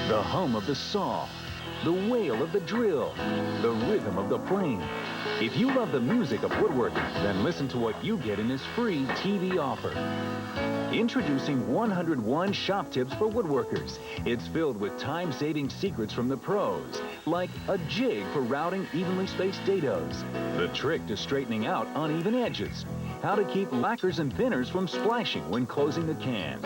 The hum of the saw, the wail of the drill, the rhythm of the plane. If you love the music of woodworking, then listen to what you get in this free TV offer. Introducing 101 shop tips for woodworkers. It's filled with time-saving secrets from the pros, like a jig for routing evenly spaced dados, the trick to straightening out uneven edges, how to keep lacquers and thinners from splashing when closing the cans.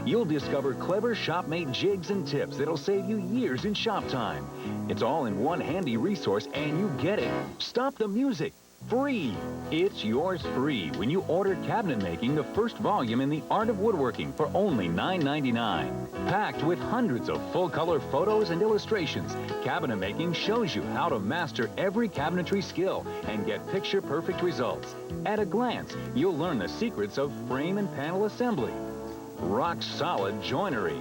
You'll discover clever shop-made jigs and tips that'll save you years in shop time. It's all in one handy resource, and you get it. Stop the music. Free. It's yours free when you order Cabinetmaking, the first volume in the art of woodworking, for only $9.99. Packed with hundreds of full-color photos and illustrations, Cabinetmaking shows you how to master every cabinetry skill and get picture-perfect results. At a glance, you'll learn the secrets of frame and panel assembly, rock-solid joinery,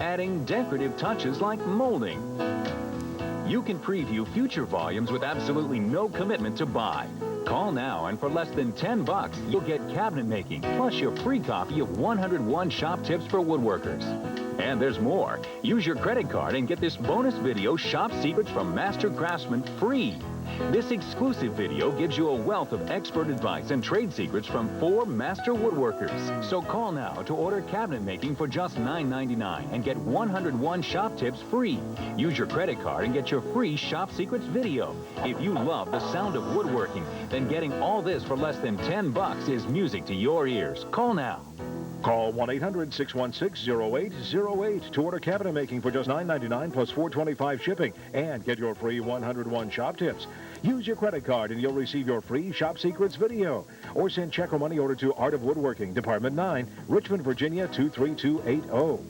adding decorative touches like molding. You can preview future volumes with absolutely no commitment to buy. Call now, and for less than $10, you'll get Cabinetmaking, plus your free copy of 101 shop tips for woodworkers. And there's more. Use your credit card and get this bonus video, Shop Secrets from Master Craftsmen, free. This exclusive video gives you a wealth of expert advice and trade secrets from 4 master woodworkers. So call now to order Cabinetmaking for just $9.99 and get 101 shop tips free. Use your credit card and get your free Shop Secrets video. If you love the sound of woodworking, then getting all this for less than $10 is music to your ears. Call now. Call 1-800-616-0808 to order Cabinetmaking for just $9.99 plus $4.25 shipping and get your free 101 shop tips. Use your credit card and you'll receive your free Shop Secrets video. Or send check or money order to Art of Woodworking, Department 9, Richmond, Virginia 23280.